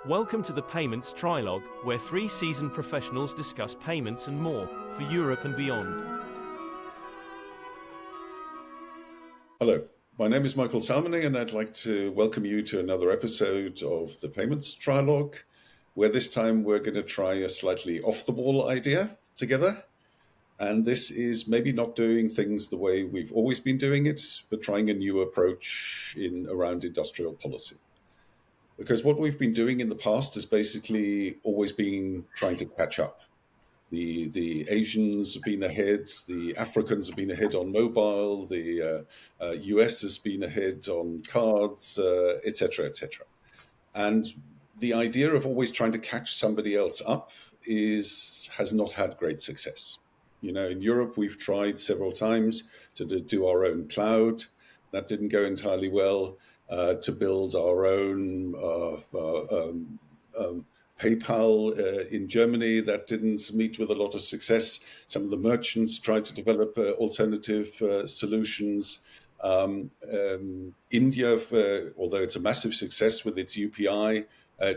Welcome to the Payments Trilogue, where 3 seasoned professionals discuss payments and more, for Europe and beyond. Hello, my name is Michael Salmoning, and I'd like to welcome you to another episode of the Payments Trilogue, where this time we're going to try a slightly off-the-wall idea together. And this is maybe not doing things the way we've always been doing it, but trying a new approach around industrial policy. Because what we've been doing in the past has basically always been trying to catch up. The Asians have been ahead, the Africans have been ahead on mobile, the US has been ahead on cards, etc., etc. And the idea of always trying to catch somebody else up has not had great success. You know, in Europe, we've tried several times to do our own cloud. That didn't go entirely well. To build our own PayPal in Germany, that didn't meet with a lot of success. Some of the merchants tried to develop alternative solutions. India, although it's a massive success with its UPI,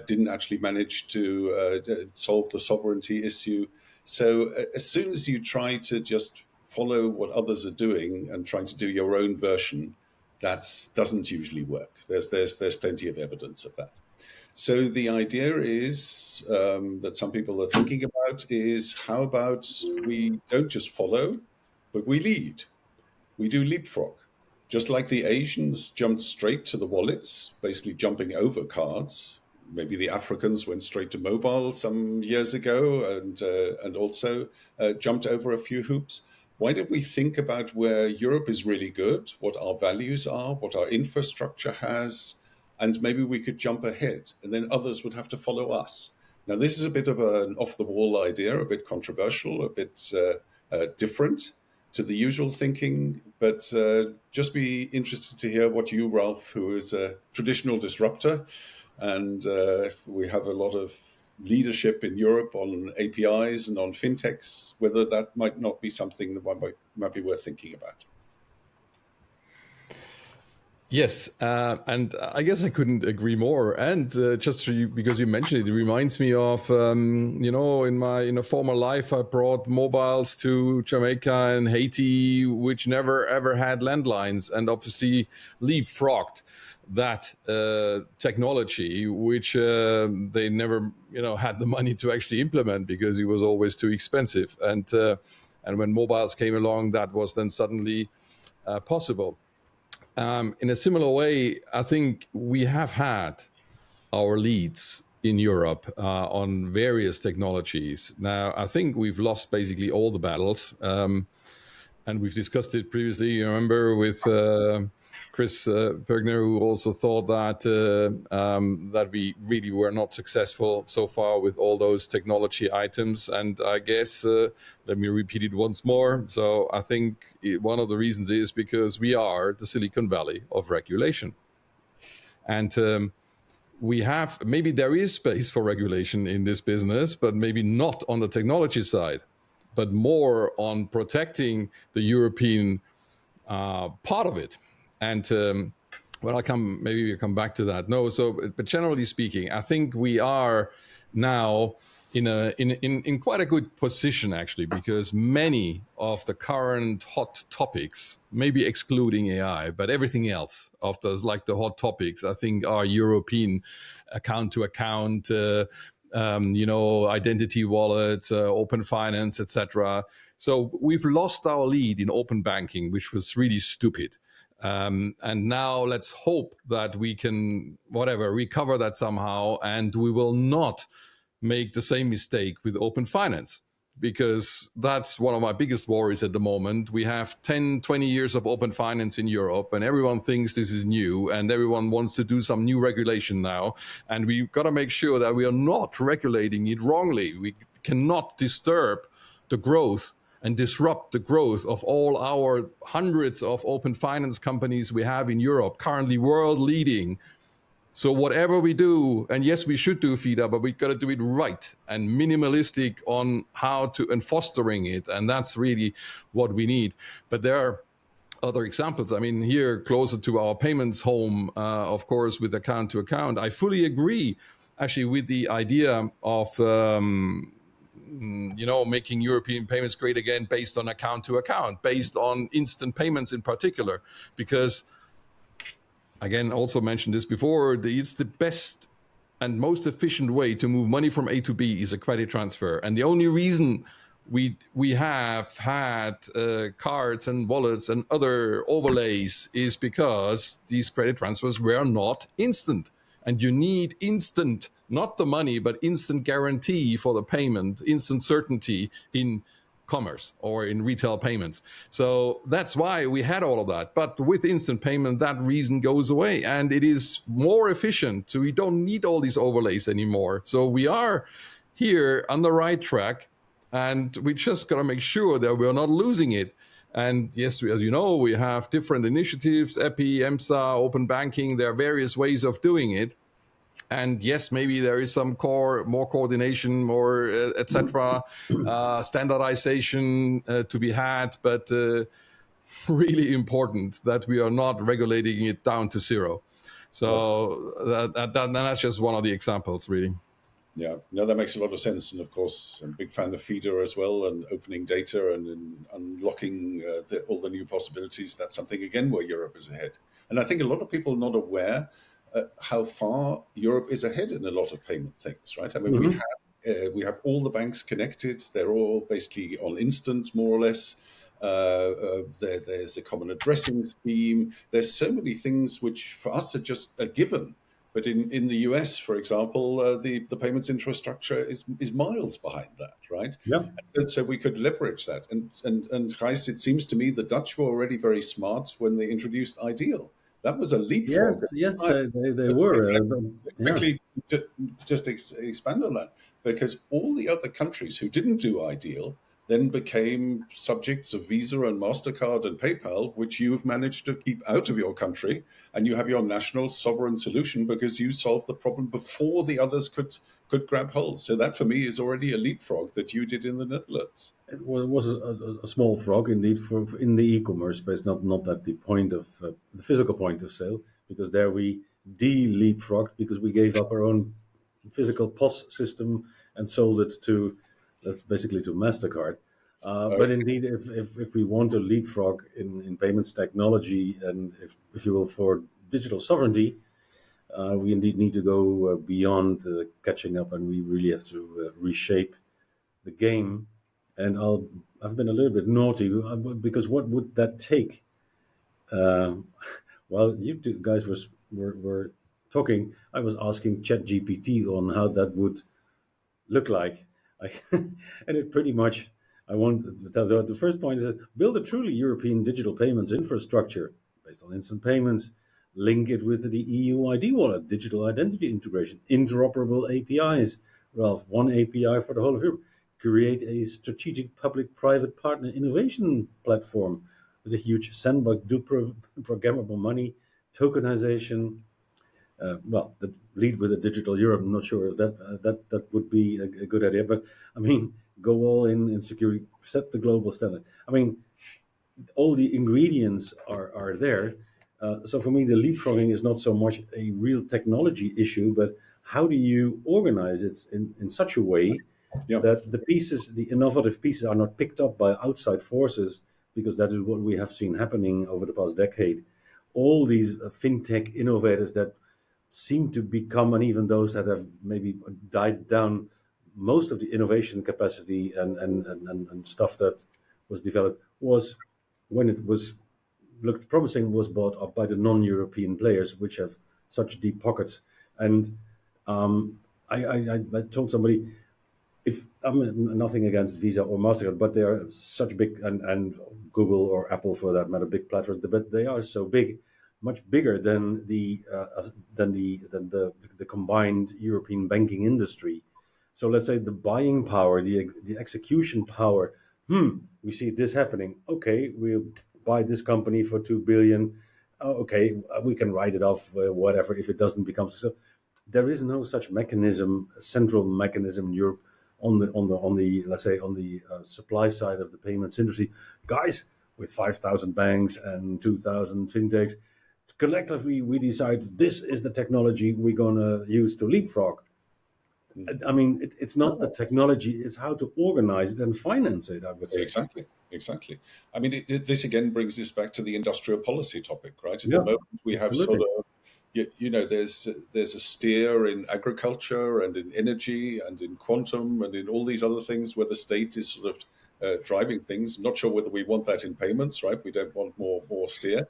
didn't actually manage to solve the sovereignty issue. So as soon as you try to just follow what others are doing and trying to do your own version, that doesn't usually work. There's plenty of evidence of that. So the idea is that some people are thinking about is how about we don't just follow, but we lead. We do leapfrog. Just like the Asians jumped straight to the wallets, basically jumping over cards. Maybe the Africans went straight to mobile some years ago and also jumped over a few hoops. Why don't we think about where Europe is really good, what our values are, what our infrastructure has, and maybe we could jump ahead, and then others would have to follow us. Now, this is a bit of an off-the-wall idea, a bit controversial, a bit different to the usual thinking, but just be interested to hear what you, Ralph, who is a traditional disruptor, and we have a lot of leadership in Europe on APIs and on fintechs, whether that might not be something that might be worth thinking about. Yes, and I guess I couldn't agree more. And just because you mentioned it, it reminds me of, in a former life, I brought mobiles to Jamaica and Haiti, which never ever had landlines, and obviously leapfrogged that technology, which they never, had the money to actually implement because it was always too expensive. And when mobiles came along, that was then suddenly possible. In a similar way, I think we have had our leads in Europe on various technologies. Now, I think we've lost basically all the battles, and we've discussed it previously. You remember with Chris Bergner, who also thought that we really were not successful so far with all those technology items. And I guess, let me repeat it once more. So I think one of the reasons is because we are the Silicon Valley of regulation. And maybe there is space for regulation in this business, but maybe not on the technology side, but more on protecting the European part of it. And we'll come back to that. But generally speaking, I think we are now in quite a good position, actually, because many of the current hot topics, maybe excluding AI, but everything else of those, like the hot topics, I think are European account to account, identity wallets, open finance, etc. So we've lost our lead in open banking, which was really stupid. And now let's hope that we can, recover that somehow, and we will not make the same mistake with open finance, because that's one of my biggest worries at the moment. We have 10, 20 years of open finance in Europe, and everyone thinks this is new, and everyone wants to do some new regulation now. And we've got to make sure that we are not regulating it wrongly. We cannot disturb the growth and disrupt the growth of all our hundreds of open finance companies we have in Europe, currently world leading. So whatever we do, and yes, we should do FIDA, but we've got to do it right and minimalistic on how to and fostering it. And that's really what we need. But there are other examples. I mean, here closer to our payments home, of course, with account to account, I fully agree actually with the idea of making European payments great again based on account to account, based on instant payments in particular, because again, also mentioned this before, it's the best and most efficient way to move money from A to B is a credit transfer. And the only reason we have had cards and wallets and other overlays is because these credit transfers were not instant. And you need instant, not the money, but instant guarantee for the payment, instant certainty in commerce or in retail payments. So that's why we had all of that. But with instant payment, that reason goes away and it is more efficient. So we don't need all these overlays anymore. So we are here on the right track and we just got to make sure that we're not losing it. And yes, as you know, we have different initiatives, EPI, EMSA, open banking. There are various ways of doing it. And yes, maybe there is some more coordination, more etc., standardization to be had, but really important that we are not regulating it down to zero. So that's just one of the examples, really. Yeah, no, that makes a lot of sense. And of course, I'm a big fan of feeder as well, and opening data and unlocking all the new possibilities. That's something, again, where Europe is ahead. And I think a lot of people are not aware how far Europe is ahead in a lot of payment things, right? I mean, we have all the banks connected. They're all basically on instant, more or less. There's a common addressing scheme. There's so many things which for us are just a given. But in the US, for example, the payments infrastructure is miles behind that, right? Yeah. So we could leverage that. And Gijs, it seems to me the Dutch were already very smart when they introduced Ideal. That was a leapfrog. Yes, they were. Quickly, just expand on that, because all the other countries who didn't do Ideal then became subjects of Visa and MasterCard and PayPal, which you've managed to keep out of your country, and you have your national sovereign solution because you solved the problem before the others could grab hold. So that, for me, is already a leapfrog that you did in the Netherlands. It was a small frog, indeed, for in the e-commerce space, not at the point of the physical point of sale, because there we de-leapfrogged because we gave up our own physical POS system and sold it to MasterCard. But indeed, if we want to leapfrog in payments technology and if you will, for digital sovereignty, we indeed need to go beyond catching up, and we really have to reshape the game. And I've been a little bit naughty because what would that take? While you two guys were talking, I was asking ChatGPT on how that would look like. And it pretty much, the first point is build a truly European digital payments infrastructure based on instant payments, link it with the EU ID wallet, digital identity integration, interoperable APIs, Ralph, one API for the whole of Europe, create a strategic public-private partner innovation platform with a huge sandbox, do programmable money, tokenization. The lead with a digital Europe. I'm not sure if that would be a good idea, but I mean, go all in security, set the global standard. I mean, all the ingredients are there. So for me, the leapfrogging is not so much a real technology issue, but how do you organize it in such a way that the innovative pieces are not picked up by outside forces, because that is what we have seen happening over the past decade. All these fintech innovators that seem to become, and even those that have maybe died down, most of the innovation capacity and stuff that was developed was, when it looked promising, was bought up by the non-European players, which have such deep pockets. And I told somebody, if I'm nothing against Visa or MasterCard, but they are such big, and Google or Apple for that matter, big platforms, but they are so big, much bigger than the combined European banking industry. So let's say the buying power, the execution power. We see this happening. Okay, we'll buy this company for 2 billion. Okay, we can write it off, whatever, if it doesn't become so. There is no such mechanism, central mechanism in Europe on the supply side of the payments industry. Guys, with 5,000 banks and 2,000 fintechs, collectively we decide this is the technology we're going to use to leapfrog. I mean, it's not the technology; it's how to organize it and finance it. I would say. Exactly, exactly. I mean, this again brings us back to the industrial policy topic, right? At the Yeah, moment, we have sort absolutely. of, there's a steer in agriculture and in energy and in quantum and in all these other things where the state is sort of driving things. I'm not sure whether we want that in payments, right? We don't want more steer,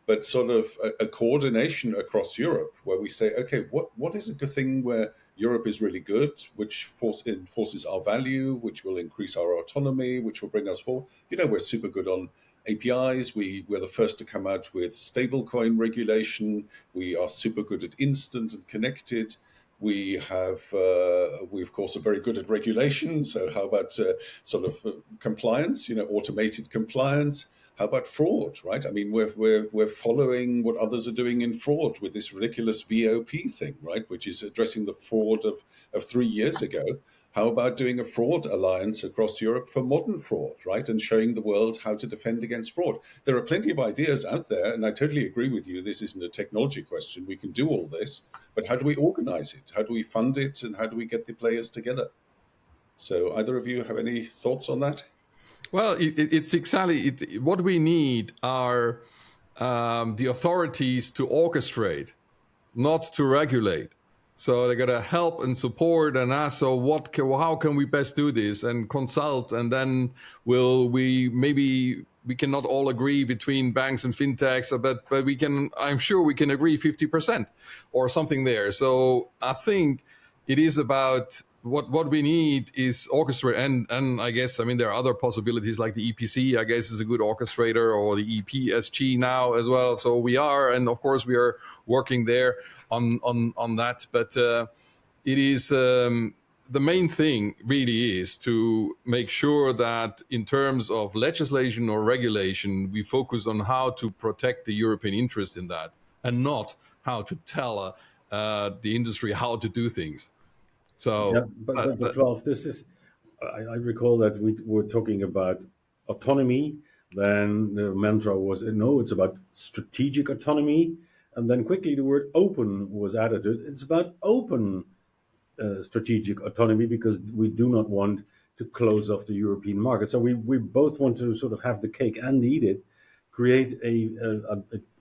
but sort of a coordination across Europe where we say, okay, what is a good thing where Europe is really good, which enforces our value, which will increase our autonomy, which will bring us forward. We're super good on APIs. We're the first to come out with stablecoin regulation. We are super good at instant and connected. We of course are very good at regulation. So how about sort of compliance? Automated compliance. How about fraud, right? I mean, we're following what others are doing in fraud with this ridiculous VOP thing, right? Which is addressing the fraud of 3 years ago. How about doing a fraud alliance across Europe for modern fraud, right? And showing the world how to defend against fraud. There are plenty of ideas out there, and I totally agree with you. This isn't a technology question. We can do all this, but how do we organize it? How do we fund it? And how do we get the players together? So either of you have any thoughts on that? Well, it's exactly what we need are the authorities to orchestrate, not to regulate. So they got to help and support and ask, so how can we best do this, and consult, and then we cannot all agree between banks and fintechs, but I'm sure we can agree 50% or something there. So I think it is about what we need is orchestrate, and I guess, I mean, there are other possibilities like the EPC, I guess, is a good orchestrator, or the EPSG now as well. So we are working there on that, but it is the main thing really is to make sure that in terms of legislation or regulation, we focus on how to protect the European interest in that, and not how to tell the industry how to do things. Yeah, So, but Ralph, this is. I recall that we were talking about autonomy. Then the mantra was no, it's about strategic autonomy, and then quickly the word open was added to it. It's about open strategic autonomy because we do not want to close off the European market. So we both want to sort of have the cake and eat it, create a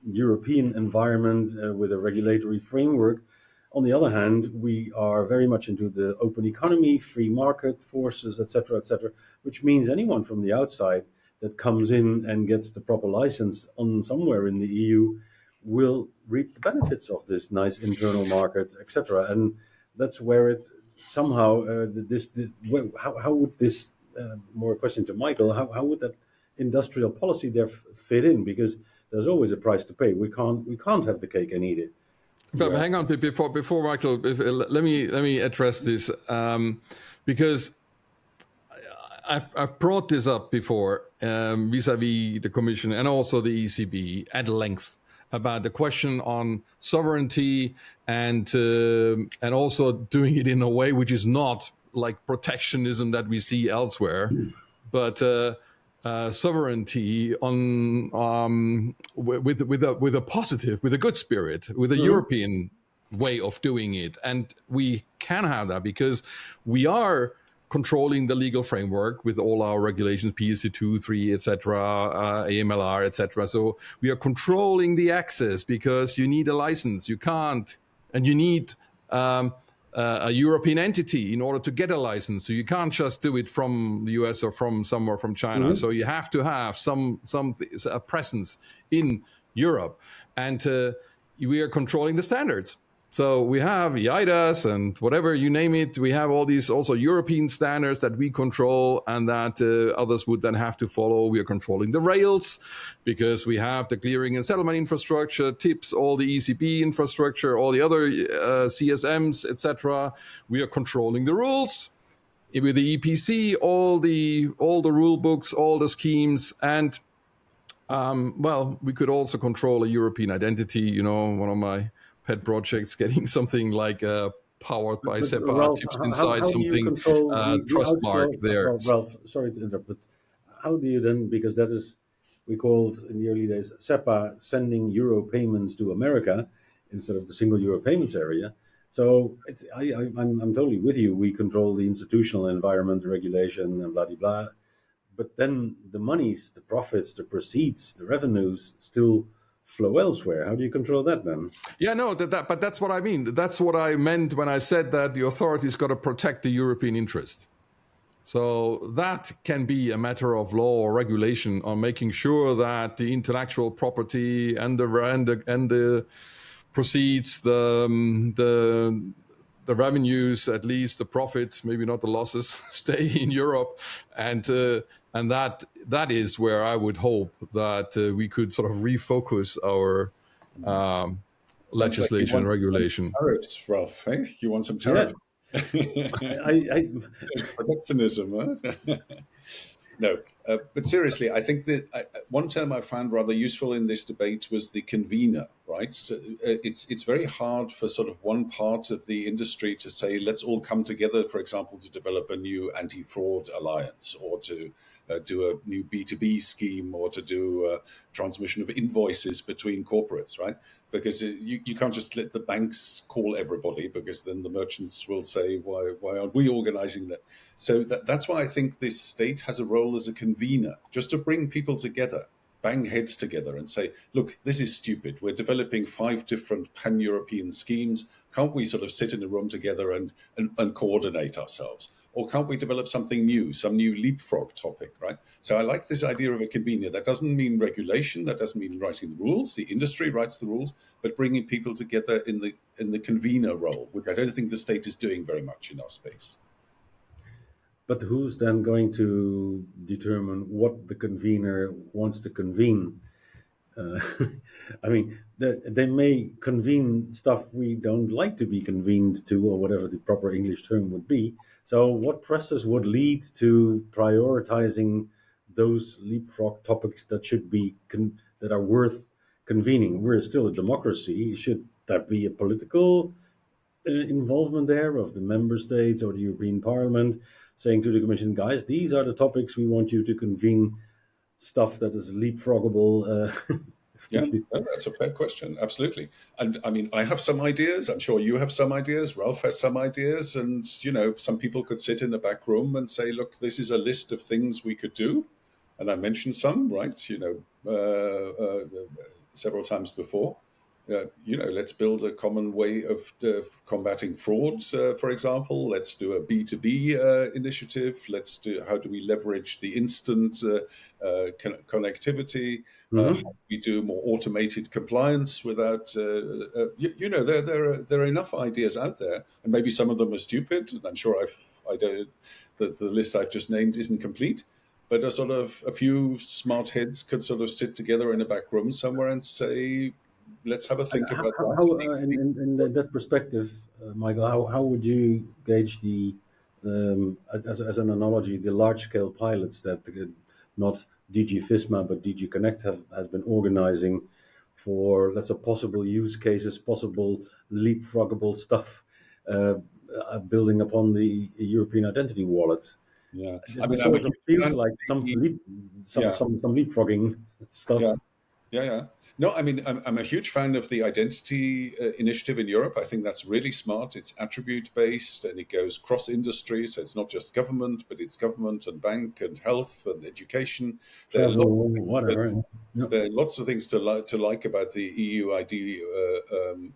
European environment with a regulatory framework. On the other hand, we are very much into the open economy, free market forces, etc., which means anyone from the outside that comes in and gets the proper license on somewhere in the EU will reap the benefits of this nice internal market, etc. And that's where it somehow how would this more a question to Michael, how would that industrial policy there fit in, because there's always a price to pay. We can't have the cake and eat it. but hang on, before Michael, let me address this, because I've brought this up before vis-a-vis the Commission and also the ECB at length about the question on sovereignty and also doing it in a way which is not like protectionism that we see elsewhere, but sovereignty on with a positive, with a good spirit, with a European way of doing it. And we can have that because we are controlling the legal framework with all our regulations, PSD2, 3, etc., AMLR, etc. So we are controlling the access because you need a license. You can't, and you need a European entity in order to get a license. So you can't just do it from the US or from somewhere from China. So you have to have a presence in Europe, and we are controlling the standards. So we have EIDAS and whatever you name it. We have all these also European standards that we control and that others would then have to follow. We are controlling the rails because we have the clearing and settlement infrastructure, TIPS, all the ECB infrastructure, all the other CSMs, etc. We are controlling the rules with the EPC, all the rule books, all the schemes, and well, we could also control a European identity. One of my pet projects, getting something like powered by SEPA Ralph, tips how inside do you something control the trust mark outflow? there. Well, Ralph, sorry to interrupt, but how do you then, because that is, we called in the early days SEPA, sending euro payments to America instead of the single euro payments area. So I'm totally with you. We control the institutional environment, regulation, and blah blah blah. But then the monies, the profits, the proceeds, the revenues still flow elsewhere. How do you control that then? Yeah, no, but that's what I mean. That's what I meant when I said that the authorities got to protect the European interest. So that can be a matter of law or regulation on making sure that the intellectual property and the proceeds, the revenues, at least the profits, maybe not the losses, stay in Europe, and that is where I would hope that we could sort of refocus our Sounds like you legislation and want some regulation. tariffs, Ralph. Hey, you want some Yeah, tariffs? I Protectionism, huh? No, but seriously, I think that one term I found rather useful in this debate was the convener, right? So, it's very hard for sort of one part of the industry to say, let's all come together, for example, to develop a new anti-fraud alliance, or to do a new B2B scheme, or to do transmission of invoices between corporates, right? Because you can't just let the banks call everybody, because then the merchants will say, why aren't we organizing that? So that's why I think this state has a role as a convener, just to bring people together, bang heads together and say, look, this is stupid. We're developing 5 different pan-European schemes. Can't we sort of sit in a room together and coordinate ourselves? Or can't we develop something new, some new leapfrog topic, right? So I like this idea of a convener. That doesn't mean regulation. That doesn't mean writing the rules. The industry writes the rules, but bringing people together in the convener role, which I don't think the state is doing very much in our space. But who's then going to determine what the convener wants to convene? Uh, I mean, they may convene stuff we don't like to be convened to, or whatever the proper English term would be. So, what process would lead to prioritizing those leapfrog topics that should be that are worth convening? We're still a democracy. Should there be a political involvement there of the member states or the European Parliament saying to the Commission, guys, these are the topics we want you to convene stuff that is leapfroggable? Yeah, that's a fair question. Absolutely. And I mean, I have some ideas. I'm sure you have some ideas. Ralph has some ideas. And, some people could sit in the back room and say, look, this is a list of things we could do. And I mentioned some, right, several times before. Let's build a common way of combating fraud, for example. Let's do a B2B initiative. How do we leverage the instant connectivity? How do we do more automated compliance without, there are enough ideas out there, and maybe some of them are stupid. And I'm sure the list I've just named isn't complete, but a few smart heads could sort of sit together in a back room somewhere and say, let's have a think about that. In that perspective, Michael, how would you gauge as an analogy, the large-scale pilots that not DG FISMA but DG Connect has been organizing for, let's say, possible use cases, possible leapfroggable stuff, building upon the European identity wallet? Yeah, It feels like some leapfrogging stuff. Yeah. No, I mean, I'm a huge fan of the identity initiative in Europe. I think that's really smart. It's attribute-based and it goes cross-industry. So it's not just government, but it's government and bank and health and education. There are lots of things to like about the EU ID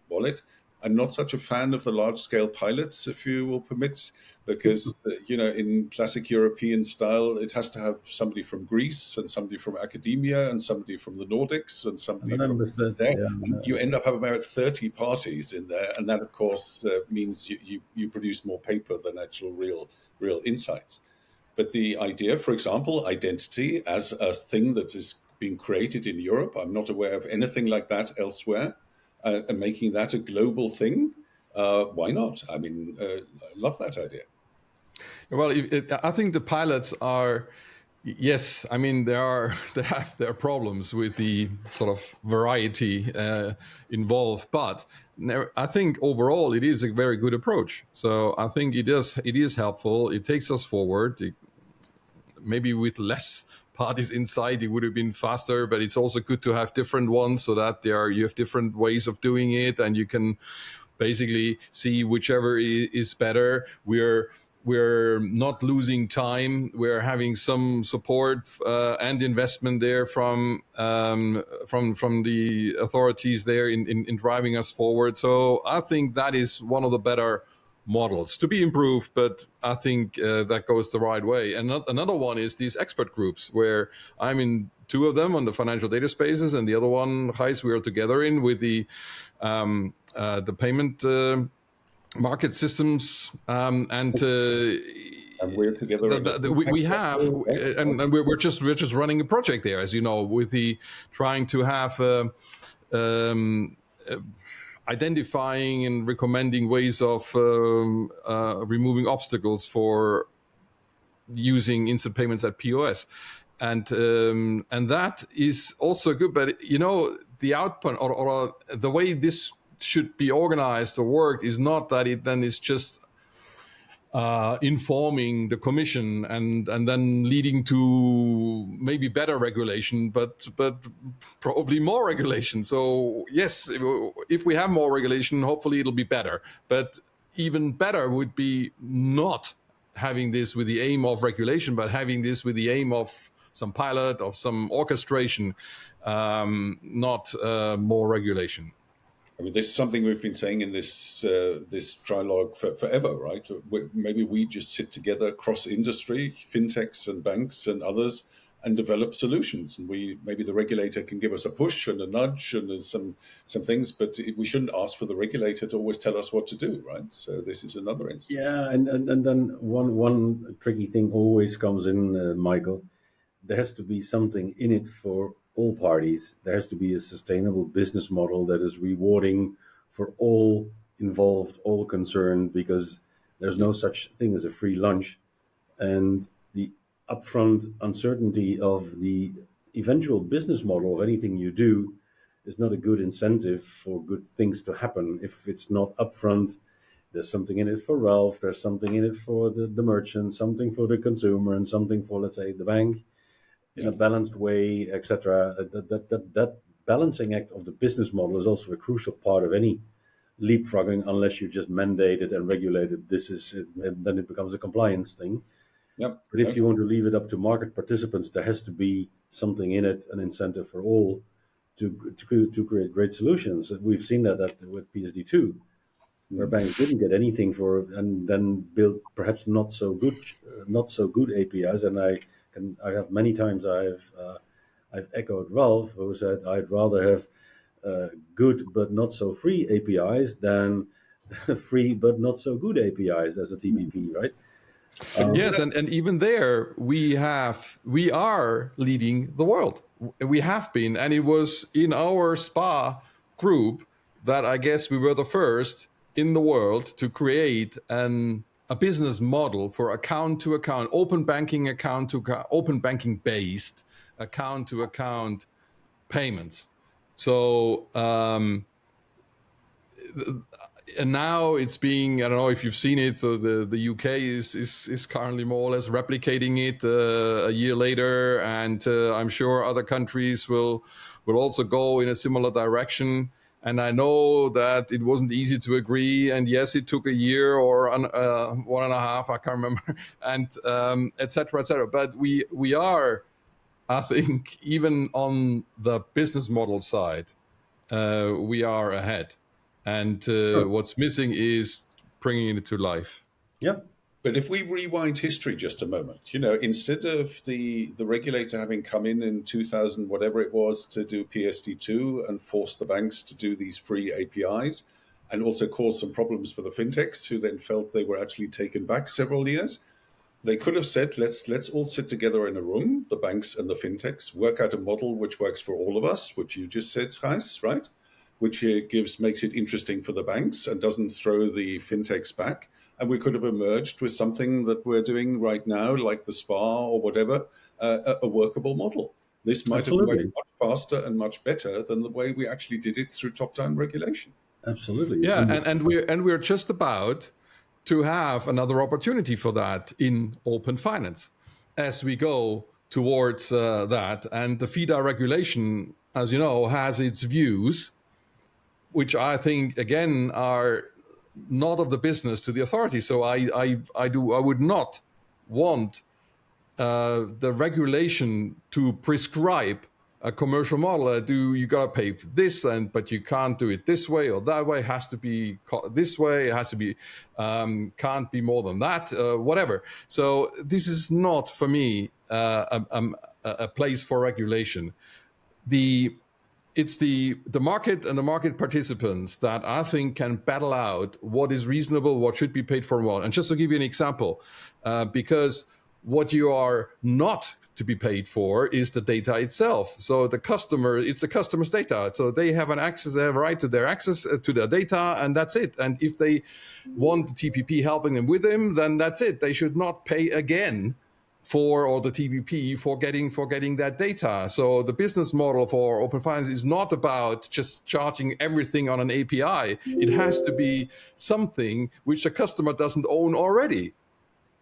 wallet. I'm not such a fan of the large-scale pilots, if you will permit, because, in classic European style, it has to have somebody from Greece and somebody from academia and somebody from the Nordics and somebody from there. Yeah. You end up having about 30 parties in there. And that, of course, means you produce more paper than actual real insights. But the idea, for example, identity as a thing that is being created in Europe, I'm not aware of anything like that elsewhere. And making that a global thing, why not? I mean, I love that idea. Well, I think the pilots are, yes, I mean, they have their problems with the sort of variety involved, but I think overall it is a very good approach. So I think it is helpful. It takes us forward. Maybe with less parties inside, it would have been faster, but it's also good to have different ones so that you have different ways of doing it, and you can basically see whichever is better. We're not losing time. We're having some support and investment there from the authorities there in driving us forward. So I think that is one of the better models to be improved, but I think that goes the right way. And another one is these expert groups, where I'm in two of them on the financial data spaces, and the other one, Gijs, we are together in with the payment market systems, and we're together. We have, and we're just running a project there, as you know, with the trying to have identifying and recommending ways of removing obstacles for using instant payments at POS, and that is also good. But the output or the way this should be organized or worked is not that it then is just informing the Commission and then leading to maybe better regulation, but probably more regulation. So yes, if we have more regulation, hopefully it'll be better. But even better would be not having this with the aim of regulation, but having this with the aim of some pilot, of some orchestration, not more regulation. I mean, this is something we've been saying in this trilogue forever, right? Maybe we just sit together across industry, fintechs and banks and others, and develop solutions. And maybe the regulator can give us a push and a nudge and some things, but we shouldn't ask for the regulator to always tell us what to do, right? So this is another instance. Yeah, and then one tricky thing always comes in, Michael. There has to be something in it for all parties. There has to be a sustainable business model that is rewarding for all involved, all concerned, because there's no such thing as a free lunch. And the upfront uncertainty of the eventual business model of anything you do is not a good incentive for good things to happen. If it's not upfront, there's something in it for Ralph, there's something in it for the merchant, something for the consumer, and something for, let's say, the bank, in a balanced way, etc. That balancing act of the business model is also a crucial part of any leapfrogging, unless you just mandate it and regulate it. This is it, and then it becomes a compliance thing. Yep. But if you want to leave it up to market participants, there has to be something in it, an incentive for all to create great solutions. We've seen that with PSD2, where banks didn't get anything for, and then built perhaps not so good APIs. And I have many times I've echoed Ralph, who said I'd rather have good but not so free APIs than free but not so good APIs as a TPP, right? Yes, and even there we are leading the world. We have been, and it was in our SPA group that I guess we were the first in the world to create a business model for account-to-account, open banking open banking based account-to-account payments. So and now it's being, I don't know if you've seen it, so the UK is currently more or less replicating it a year later, and I'm sure other countries will also go in a similar direction. And I know that it wasn't easy to agree, and yes, it took a year or 1.5, I can't remember, and et cetera, but we are, I think, even on the business model side, we are ahead. And what's missing is bringing it to life. Yeah. But if we rewind history just a moment, instead of the regulator having come in 2000, whatever it was, to do PSD2 and force the banks to do these free APIs, and also cause some problems for the fintechs, who then felt they were actually taken back several years, they could have said, let's all sit together in a room, the banks and the fintechs, work out a model which works for all of us, which you just said, Gijs, right? Which makes it interesting for the banks and doesn't throw the fintechs back. And we could have emerged with something that we're doing right now, like the SPA or whatever, a workable model. This might have worked much faster and much better than the way we actually did it through top-down regulation. Absolutely. Yeah, and we're just about to have another opportunity for that in open finance as we go towards that. And the FIDA regulation, as you know, has its views, which I think, again, are not of the business to the authority. So I would not want the regulation to prescribe a commercial model. You got to pay for this, but you can't do it this way or that way. It has to be this way. It has to be can't be more than that. Whatever. So this is not for me a place for regulation. It's the market and the market participants that I think can battle out what is reasonable, what should be paid for, and what. And just to give you an example, because what you are not to be paid for is the data itself. So it's the customer's data. So they have they have a right to their access to their data, and that's it. And if they want the TPP helping them with them, then that's it. They should not pay again or the TPP for getting that data. So the business model for open finance is not about just charging everything on an API. It has to be something which the customer doesn't own already.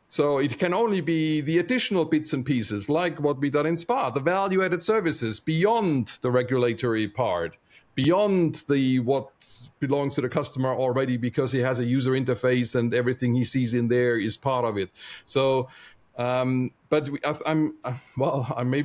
So it can only be the additional bits and pieces, like what we done in SPA, the value-added services beyond the regulatory part, beyond what belongs to the customer already, because he has a user interface and everything he sees in there is part of it. So, maybe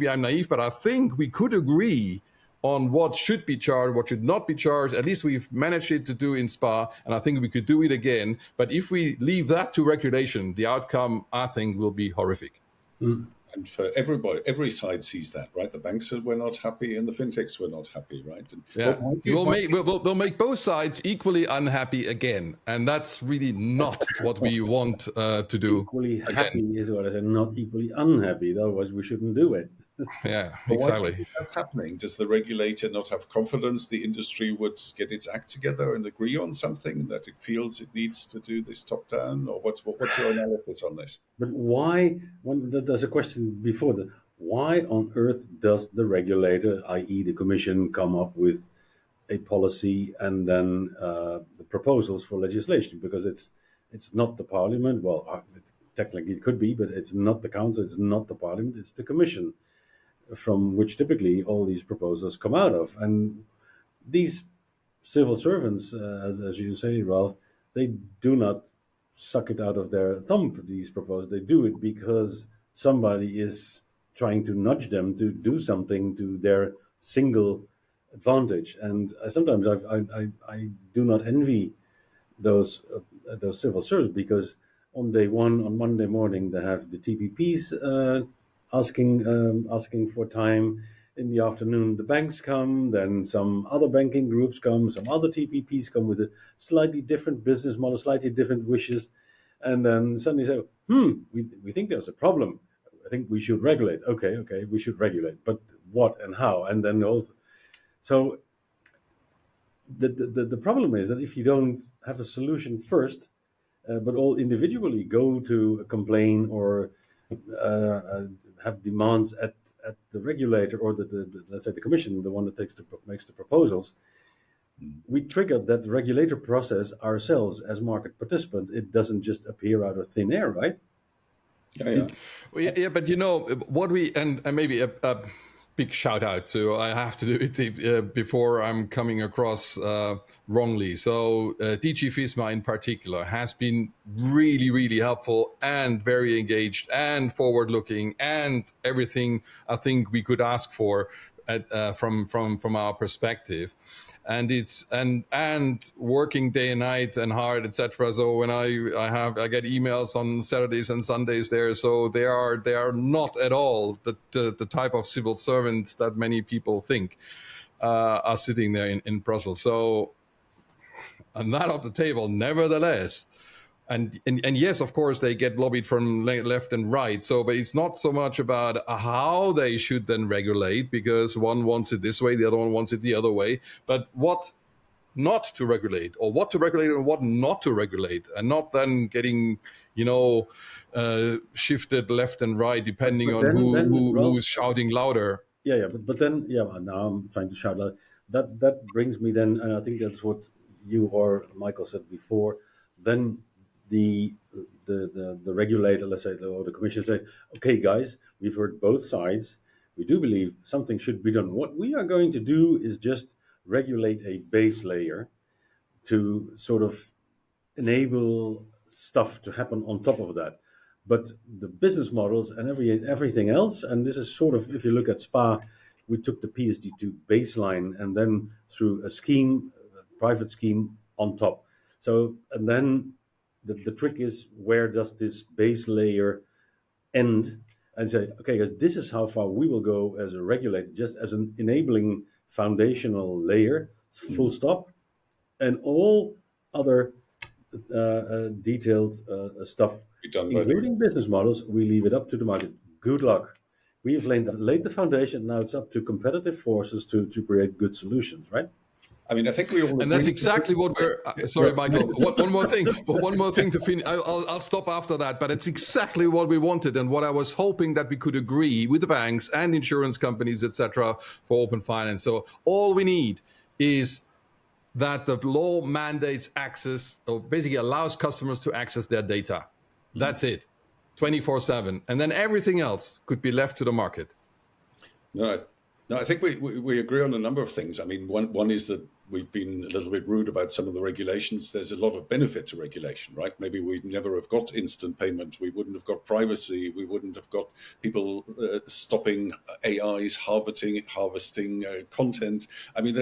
I'm naive, but I think we could agree on what should be charged, what should not be charged. At least we've managed it to do in SPA, and I think we could do it again. But if we leave that to regulation, the outcome, I think, will be horrific. And for everybody, every side sees that, right? The banks were not happy and the fintechs were not happy, right? And we'll make both sides equally unhappy again. And that's really not what we want to do. Equally happy is what I said, not equally unhappy. Otherwise, we shouldn't do it. Yeah, exactly. Why is that happening? Does the regulator not have confidence the industry would get its act together and agree on something that it feels it needs to do this top down? Or what's your analysis on this? But why? There's a question before that. Why on earth does the regulator, i.e., the Commission, come up with a policy and then the proposals for legislation? Because it's not the Parliament. Well, technically it could be, but it's not the Council. It's not the Parliament. It's the Commission, from which typically all these proposals come out of. And these civil servants, as you say, Ralph, they do not suck it out of their thumb, these proposals. They do it because somebody is trying to nudge them to do something to their single advantage. And sometimes I do not envy those civil servants, because on day one, on Monday morning, they have the TPPs asking for time. In the afternoon, the banks come, then some other banking groups come, some other TPPs come with a slightly different business model, slightly different wishes, and then suddenly say, we think there's a problem. I think we should regulate. Okay, we should regulate, but what and how? And then also, so the problem is that if you don't have a solution first, but all individually go to complain or have demands at the regulator or let's say the Commission, the one that makes the proposals, we trigger that regulator process ourselves as market participant. It doesn't just appear out of thin air, right? Yeah. Well, but what we and maybe a big shout out to, I have to do it before I'm coming across wrongly. So DG FISMA in particular has been really, really helpful and very engaged and forward looking and everything I think we could ask for from our perspective. And it's and working day and night and hard, etc. So when I get emails on Saturdays and Sundays there, so they are not at all the type of civil servants that many people think are sitting there in Brussels. So and that off the table, nevertheless. And yes, of course, they get lobbied from left and right. So, but it's not so much about how they should then regulate, because one wants it this way, the other one wants it the other way. But what not to regulate, or what to regulate and what not to regulate, and not then getting, shifted left and right depending on who's shouting louder. But then now I'm trying to shout loud. That brings me then, and I think that's what you or Michael said before. Then the regulator, let's say, or the Commission say, okay, guys, we've heard both sides. We do believe something should be done. What we are going to do is just regulate a base layer to sort of enable stuff to happen on top of that. But the business models and everything else, and this is sort of, if you look at SPA, we took the PSD2 baseline and then through a scheme, a private scheme on top. So, and then the trick is, where does this base layer end? And say, okay, guys, this is how far we will go as a regulator, just as an enabling foundational layer, full stop, and all other detailed stuff, Be done by the including business models, we leave it up to the market. Good luck. We've laid the foundation. Now it's up to competitive forces to create good solutions, right? I mean, I think we all And that's agree. exactly what we're. Sorry, Michael. One more thing. One more thing to finish. I'll stop after that. But it's exactly what we wanted, and what I was hoping that we could agree with the banks and insurance companies, etc., for open finance. So all we need is that the law mandates access, or basically allows customers to access their data. That's it, 24/7, and then everything else could be left to the market. No, I think we agree on a number of things. I mean, one is that we've been a little bit rude about some of the regulations. There's a lot of benefit to regulation, right? Maybe we'd never have got instant payment. We wouldn't have got privacy. We wouldn't have got people stopping AIs harvesting content. I mean,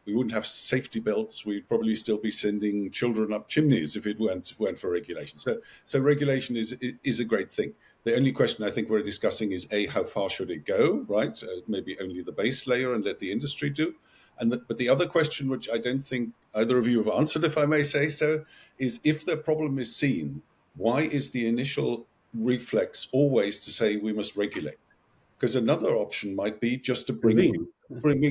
we wouldn't have safety belts. We'd probably still be sending children up chimneys if it weren't for regulation. So regulation is a great thing. The only question I think we're discussing is, A, how far should it go, right? Maybe only the base layer and let the industry do. But the other question, which I don't think either of you have answered, if I may say so, is if the problem is seen, why is the initial reflex always to say we must regulate? Because another option might be just to bring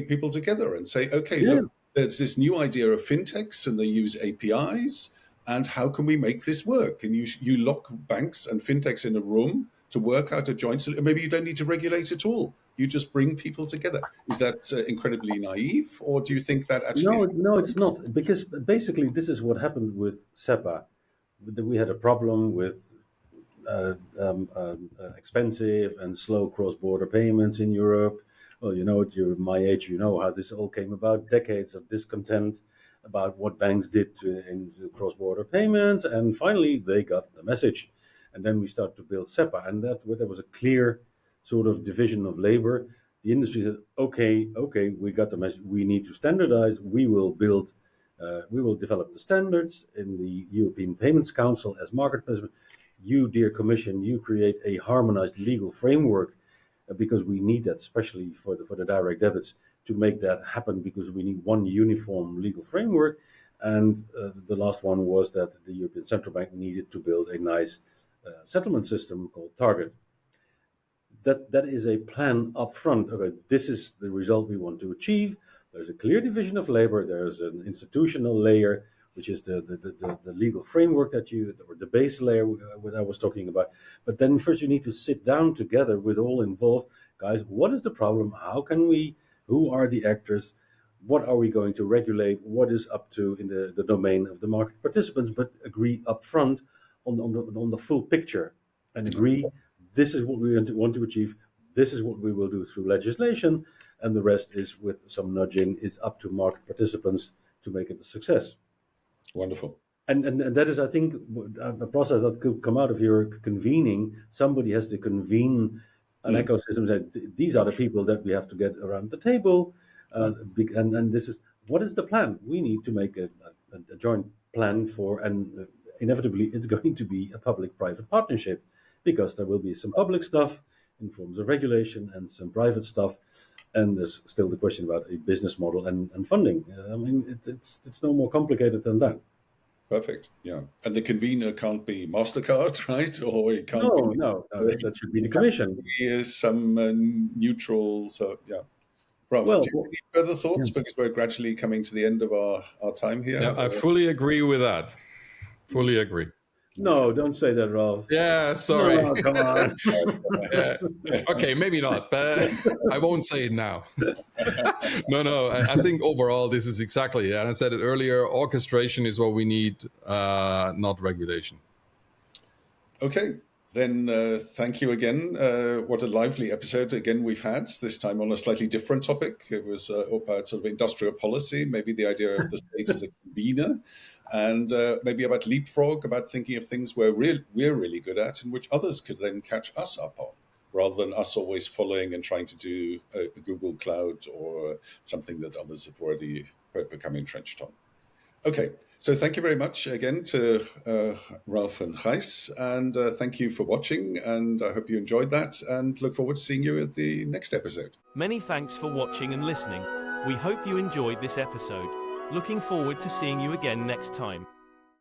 people together and say, okay, look, there's this new idea of fintechs and they use APIs. And how can we make this work? And you lock banks and fintechs in a room to work out a joint solution. Maybe you don't need to regulate at all. You just bring people together. Is that incredibly naive, or do you think that actually? No, it's not. Because basically, this is what happened with SEPA. We had a problem with expensive and slow cross-border payments in Europe. Well, you know, you're my age, you know how this all came about. Decades of discontent about what banks did in cross-border payments, and finally they got the message, and then we started to build SEPA, and there was a clear sort of division of labor. The industry said, okay, we got the message. We need to standardize. We will develop the standards in the European Payments Council as market participant. You, dear Commission, you create a harmonized legal framework because we need that, especially for the direct debits, to make that happen, because we need one uniform legal framework. And the last one was that the European Central Bank needed to build a nice settlement system called Target. That is a plan up front. Okay, this is the result we want to achieve. There's a clear division of labor. There's an institutional layer, which is the legal framework or the base layer what I was talking about. But then first you need to sit down together with all involved. Guys, what is the problem? Who are the actors? What are we going to regulate? What is up to in the domain of the market participants? But agree up front on the full picture, and agree this is what we want to achieve. This is what we will do through legislation, and the rest is, with some nudging, is up to market participants to make it a success. Wonderful. And that is, I think, a process that could come out of your convening. Somebody has to convene an ecosystem. That these are the people that we have to get around the table, and this is what is the plan. We need to make a joint plan for, and inevitably it's going to be a public-private partnership, because there will be some public stuff in forms of regulation and some private stuff. And there's still the question about a business model and funding. I mean, it's no more complicated than that. Perfect. Yeah. And the convener can't be MasterCard, right? Or it can't be. No, that should be the Commission. Some neutral. So, yeah. Ralph, Well, do you have any further thoughts? Because we're gradually coming to the end of our time here. Yeah, I fully agree with that. Fully agree. No, don't say that, Ralph. Yeah, sorry. No, come on. Okay, maybe not, but I won't say it now. No, I think overall this is exactly, and I said it earlier, orchestration is what we need, not regulation. Okay, then thank you again. What a lively episode again we've had, this time on a slightly different topic. It was about sort of industrial policy, maybe the idea of the state as a convener. and maybe about Leapfrog, about thinking of things where we're really good at and which others could then catch us up on, rather than us always following and trying to do a Google Cloud or something that others have already become entrenched on. Okay, so thank you very much again to Ralph and Gijs, and thank you for watching, and I hope you enjoyed that, and look forward to seeing you at the next episode. Many thanks for watching and listening. We hope you enjoyed this episode. Looking forward to seeing you again next time.